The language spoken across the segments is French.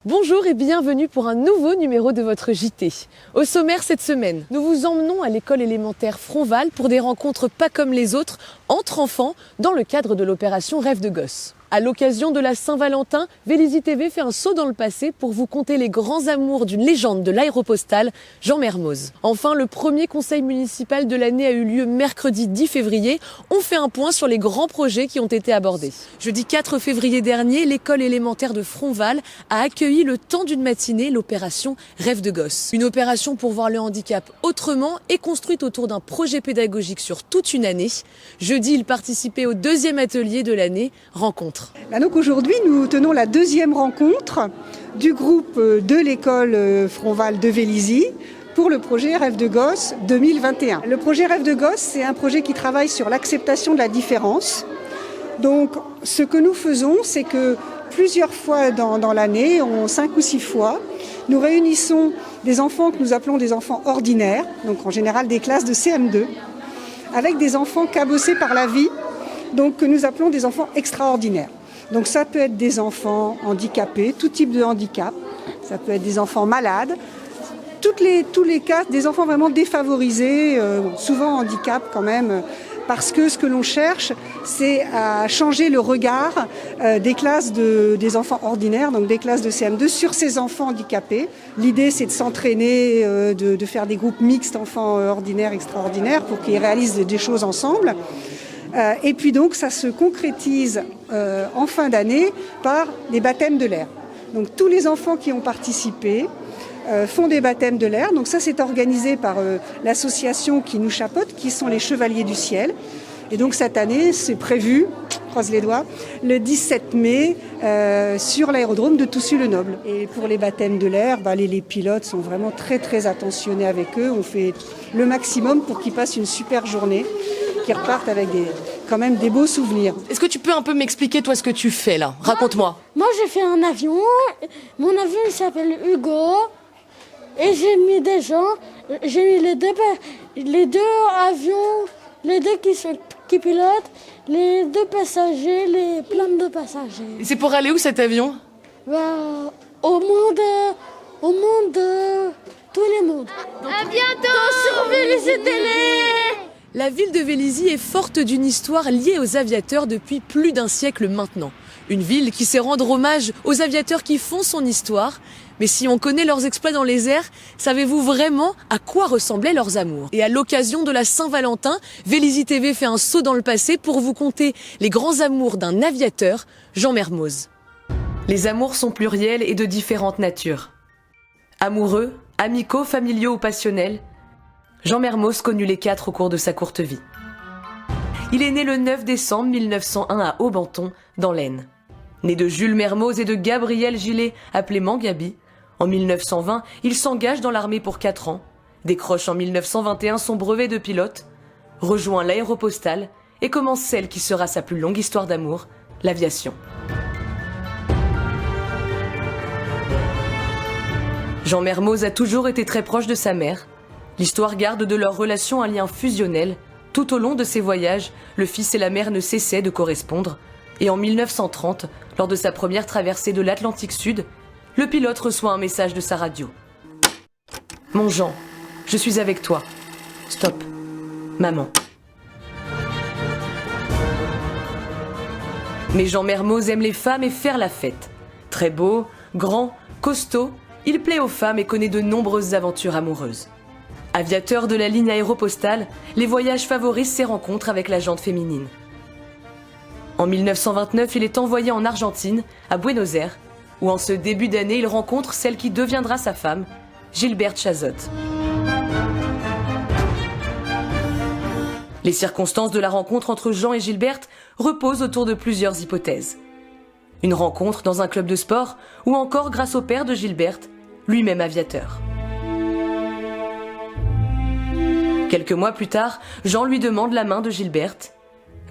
Bonjour et bienvenue pour un nouveau numéro de votre JT. Au sommaire cette semaine, nous vous emmenons à l'école élémentaire Fronval pour des rencontres pas comme les autres entre enfants dans le cadre de l'opération Rêve de gosse. À l'occasion de la Saint-Valentin, Vélizy TV fait un saut dans le passé pour vous conter les grands amours d'une légende de l'aéropostale, Jean Mermoz. Enfin, le premier conseil municipal de l'année a eu lieu mercredi 10 février. On fait un point sur les grands projets qui ont été abordés. Jeudi 4 février dernier, l'école élémentaire de Fronval a accueilli le temps d'une matinée l'opération Rêve de gosse. Une opération pour voir le handicap autrement et construite autour d'un projet pédagogique sur toute une année. Jeudi, il participait au deuxième atelier de l'année, Rencontre. Donc aujourd'hui, nous tenons la deuxième rencontre du groupe de l'école Fronval de Vélizy pour le projet Rêve de gosse 2021. Le projet Rêve de gosse, c'est un projet qui travaille sur l'acceptation de la différence. Donc ce que nous faisons, c'est que plusieurs fois dans l'année, 5 ou 6 fois, nous réunissons des enfants que nous appelons des enfants ordinaires, donc en général des classes de CM2, avec des enfants cabossés par la vie, donc que nous appelons des enfants extraordinaires. Donc ça peut être des enfants handicapés, tout type de handicap, ça peut être des enfants malades, tous les cas, des enfants vraiment défavorisés, souvent handicap quand même, parce que ce que l'on cherche, c'est à changer le regard des classes des enfants ordinaires, donc des classes de CM2, sur ces enfants handicapés. L'idée, c'est de s'entraîner, de faire des groupes mixtes enfants ordinaires, extraordinaires, pour qu'ils réalisent des choses ensemble. Et puis donc ça se concrétise en fin d'année par des baptêmes de l'air. Donc tous les enfants qui ont participé font des baptêmes de l'air. Donc ça c'est organisé par l'association qui nous chapeaute, qui sont les Chevaliers du Ciel. Et donc cette année c'est prévu, croise les doigts, le 17 mai sur l'aérodrome de Toussus-le-Noble. Et pour les baptêmes de l'air, les pilotes sont vraiment très très attentionnés avec eux. On fait le maximum pour qu'ils passent une super journée, qui repartent avec quand même des beaux souvenirs. Est-ce que tu peux un peu m'expliquer toi ce que tu fais là? Raconte-moi. Moi j'ai fait un avion, mon avion il s'appelle Hugo, et j'ai mis des gens, j'ai mis les deux avions, les deux qui pilotent, les deux passagers, les plein de passagers. Et c'est pour aller où cet avion? Au monde, tous les mondes. À bientôt sur Vélizy Télé. La ville de Vélizy est forte d'une histoire liée aux aviateurs depuis plus d'un siècle maintenant. Une ville qui sait rendre hommage aux aviateurs qui font son histoire. Mais si on connaît leurs exploits dans les airs, savez-vous vraiment à quoi ressemblaient leurs amours? Et à l'occasion de la Saint-Valentin, Vélizy TV fait un saut dans le passé pour vous conter les grands amours d'un aviateur, Jean Mermoz. Les amours sont pluriels et de différentes natures. Amoureux, amicaux, familiaux ou passionnels, Jean Mermoz connut les 4 au cours de sa courte vie. Il est né le 9 décembre 1901 à Aubenton, dans l'Aisne. Né de Jules Mermoz et de Gabriel Gillet, appelé Mangabi, en 1920, il s'engage dans l'armée pour 4 ans, décroche en 1921 son brevet de pilote, rejoint l'aéropostale et commence celle qui sera sa plus longue histoire d'amour, l'aviation. Jean Mermoz a toujours été très proche de sa mère. L'histoire garde de leur relation un lien fusionnel. Tout au long de ses voyages, le fils et la mère ne cessaient de correspondre. Et en 1930, lors de sa première traversée de l'Atlantique Sud, le pilote reçoit un message de sa radio. « Mon Jean, je suis avec toi. Stop. Maman. » Mais Jean Mermoz aime les femmes et faire la fête. Très beau, grand, costaud, il plaît aux femmes et connaît de nombreuses aventures amoureuses. Aviateur de la ligne aéropostale, les voyages favorisent ses rencontres avec la gente féminine. En 1929, il est envoyé en Argentine, à Buenos Aires, où en ce début d'année, il rencontre celle qui deviendra sa femme, Gilberte Chazotte. Les circonstances de la rencontre entre Jean et Gilberte reposent autour de plusieurs hypothèses. Une rencontre dans un club de sport, ou encore grâce au père de Gilberte, lui-même aviateur. Quelques mois plus tard, Jean lui demande la main de Gilberte.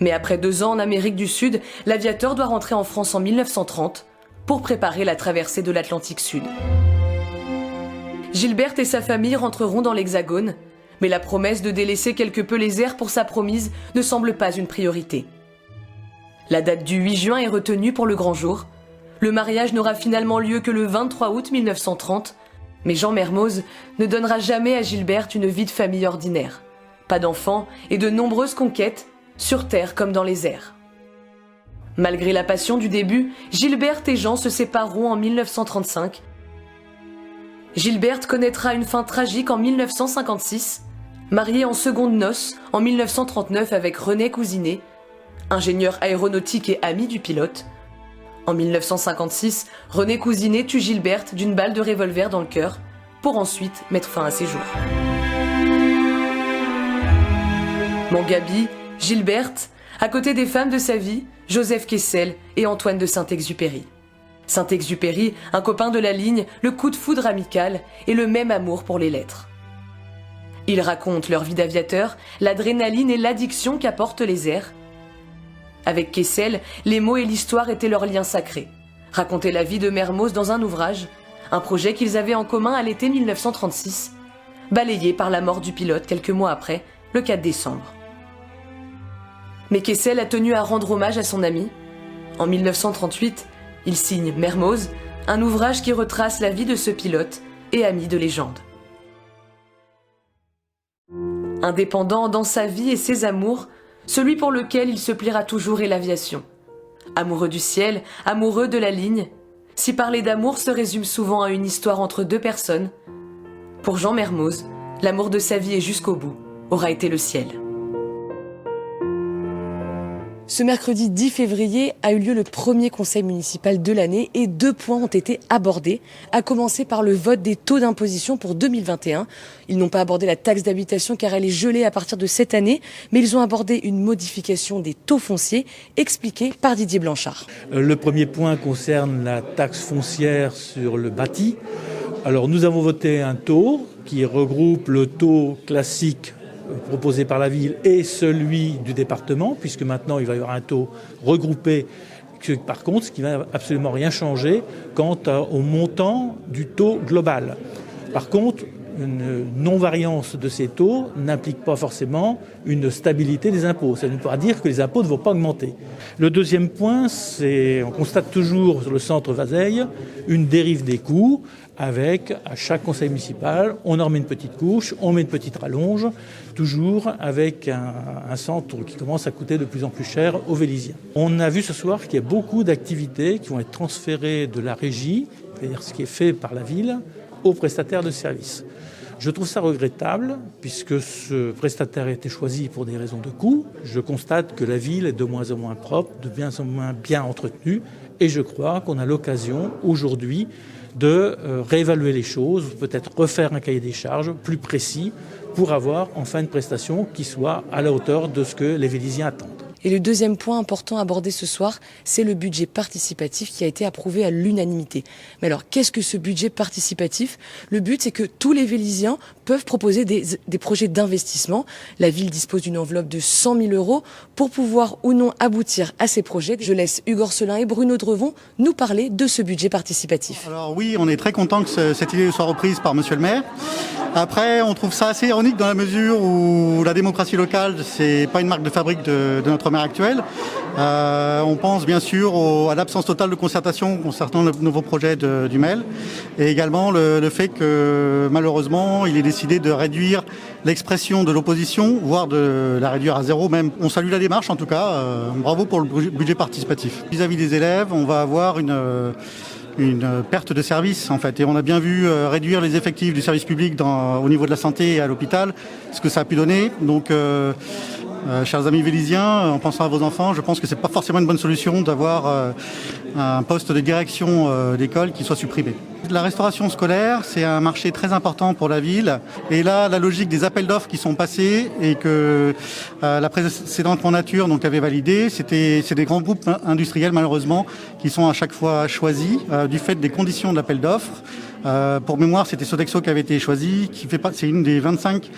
Mais après 2 ans en Amérique du Sud, l'aviateur doit rentrer en France en 1930 pour préparer la traversée de l'Atlantique Sud. Gilberte et sa famille rentreront dans l'Hexagone, mais la promesse de délaisser quelque peu les airs pour sa promise ne semble pas une priorité. La date du 8 juin est retenue pour le grand jour. Le mariage n'aura finalement lieu que le 23 août 1930, mais Jean Mermoz ne donnera jamais à Gilberte une vie de famille ordinaire. Pas d'enfants et de nombreuses conquêtes, sur terre comme dans les airs. Malgré la passion du début, Gilberte et Jean se sépareront en 1935. Gilberte connaîtra une fin tragique en 1956, mariée en secondes noces en 1939 avec René Cousinet, ingénieur aéronautique et ami du pilote. En 1956, René Cousinet tue Gilberte d'une balle de revolver dans le cœur, pour ensuite mettre fin à ses jours. Mangabi, Gilberte, à côté des femmes de sa vie, Joseph Kessel et Antoine de Saint-Exupéry. Saint-Exupéry, un copain de la ligne, le coup de foudre amical et le même amour pour les lettres. Ils racontent leur vie d'aviateur, l'adrénaline et l'addiction qu'apportent les airs. Avec Kessel, les mots et l'histoire étaient leur lien sacré. Raconter la vie de Mermoz dans un ouvrage, un projet qu'ils avaient en commun à l'été 1936, balayé par la mort du pilote quelques mois après, le 4 décembre. Mais Kessel a tenu à rendre hommage à son ami. En 1938, il signe Mermoz, un ouvrage qui retrace la vie de ce pilote et ami de légende. Indépendant dans sa vie et ses amours, celui pour lequel il se pliera toujours est l'aviation. Amoureux du ciel, amoureux de la ligne, si parler d'amour se résume souvent à une histoire entre deux personnes, pour Jean Mermoz, l'amour de sa vie et jusqu'au bout aura été le ciel. Ce mercredi 10 février a eu lieu le premier conseil municipal de l'année et 2 points ont été abordés, à commencer par le vote des taux d'imposition pour 2021. Ils n'ont pas abordé la taxe d'habitation car elle est gelée à partir de cette année, mais ils ont abordé une modification des taux fonciers expliquée par Didier Blanchard. Le premier point concerne la taxe foncière sur le bâti. Alors nous avons voté un taux qui regroupe le taux classique proposé par la ville et celui du département, puisque maintenant il va y avoir un taux regroupé. Par contre, ce qui ne va absolument rien changer quant au montant du taux global. Par contre, une non-variance de ces taux n'implique pas forcément une stabilité des impôts. Ça ne veut pas dire que les impôts ne vont pas augmenter. Le deuxième point, c'est on constate toujours sur le centre Vazeille une dérive des coûts avec, à chaque conseil municipal, on en met une petite couche, on met une petite rallonge, toujours avec un centre qui commence à coûter de plus en plus cher aux Vélysiens. On a vu ce soir qu'il y a beaucoup d'activités qui vont être transférées de la régie, c'est-à-dire ce qui est fait par la ville, aux prestataires de services. Je trouve ça regrettable, puisque ce prestataire a été choisi pour des raisons de coût. Je constate que la ville est de moins en moins propre, de bien en moins bien entretenue, et je crois qu'on a l'occasion aujourd'hui de réévaluer les choses, peut-être refaire un cahier des charges plus précis pour avoir enfin une prestation qui soit à la hauteur de ce que les Vélysiens attendent. Et le deuxième point important abordé ce soir, c'est le budget participatif qui a été approuvé à l'unanimité. Mais alors, qu'est-ce que ce budget participatif ? Le but, c'est que tous les Vélysiens peuvent proposer des projets d'investissement. La ville dispose d'une enveloppe de 100 000 € pour pouvoir ou non aboutir à ces projets. Je laisse Hugues Orselin et Bruno Drevon nous parler de ce budget participatif. Alors oui, on est très content que cette idée soit reprise par monsieur le maire. Après, on trouve ça assez ironique dans la mesure où la démocratie locale, c'est pas une marque de fabrique de notre maire actuel. On pense bien sûr à l'absence totale de concertation concernant le nouveau projet du MEL et également le fait que malheureusement il est décidé de réduire l'expression de l'opposition, voire de la réduire à zéro même. On salue la démarche en tout cas, bravo pour le budget participatif. Vis-à-vis des élèves, on va avoir une perte de service en fait. Et on a bien vu réduire les effectifs du service public au niveau de la santé et à l'hôpital, ce que ça a pu donner. Donc, chers amis vélysiens, en pensant à vos enfants, je pense que c'est pas forcément une bonne solution d'avoir un poste de direction d'école qui soit supprimé. La restauration scolaire, c'est un marché très important pour la ville. Et là, la logique des appels d'offres qui sont passés et que la précédente nature donc avait validé, c'est des grands groupes industriels malheureusement qui sont à chaque fois choisis du fait des conditions de l'appel d'offres. Pour mémoire, c'était Sodexo qui avait été choisi, c'est une des 25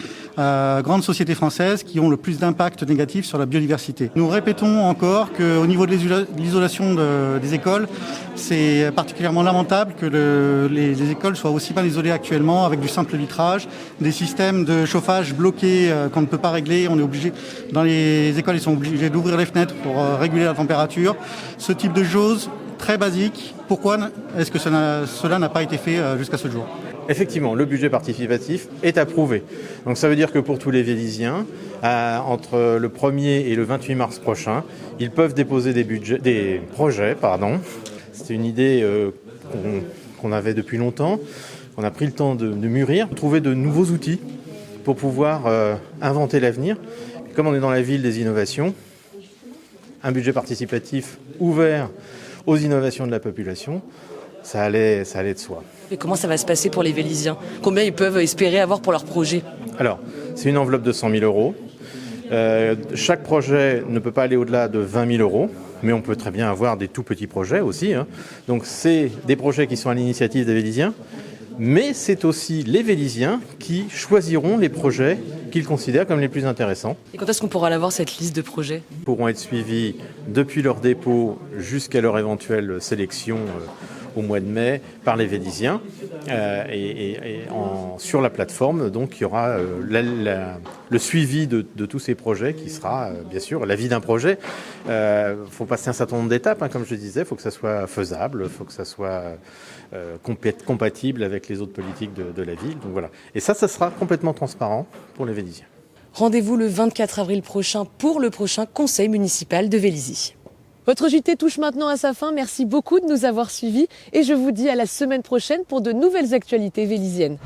grandes sociétés françaises qui ont le plus d'impact négatif sur la biodiversité. Nous répétons encore qu'au niveau de l'isolation des écoles, c'est particulièrement lamentable que les écoles soient aussi mal isolées actuellement avec du simple vitrage, des systèmes de chauffage bloqués qu'on ne peut pas régler. On est obligé, dans les écoles, ils sont obligés d'ouvrir les fenêtres pour réguler la température. Ce type de choses très basique. Pourquoi est-ce que cela n'a pas été fait jusqu'à ce jour ? Effectivement, le budget participatif est approuvé. Donc ça veut dire que pour tous les Vélisiens, entre le 1er et le 28 mars prochain, ils peuvent déposer des projets. C'est une idée qu'on avait depuis longtemps, qu'on a pris le temps de mûrir, trouver de nouveaux outils pour pouvoir inventer l'avenir. Comme on est dans la ville des innovations, un budget participatif ouvert aux innovations de la population, ça allait de soi. Et comment ça va se passer pour les Vélisiens ? Combien ils peuvent espérer avoir pour leur projet ? Alors, c'est une enveloppe de 100 000 euros. Chaque projet ne peut pas aller au-delà de 20 000 euros, mais on peut très bien avoir des tout petits projets aussi. Donc, c'est des projets qui sont à l'initiative des Vélisiens, mais c'est aussi les Vélisiens qui choisiront les projets qu'ils considèrent comme les plus intéressants. Et quand est-ce qu'on pourra avoir cette liste de projets ? Ils pourront être suivis depuis leur dépôt jusqu'à leur éventuelle sélection au mois de mai par les Vélisiens. Sur la plateforme, donc, il y aura le suivi de tous ces projets qui sera, bien sûr, la vie d'un projet. Il faut passer un certain nombre d'étapes, comme je disais. Il faut que ça soit faisable, il faut que ça soit compatible avec les autres politiques de la ville. Donc, voilà. Et ça sera complètement transparent pour les Vélisiens. Rendez-vous le 24 avril prochain pour le prochain conseil municipal de Vélizy. Votre JT touche maintenant à sa fin. Merci beaucoup de nous avoir suivis et je vous dis à la semaine prochaine pour de nouvelles actualités véliziennes.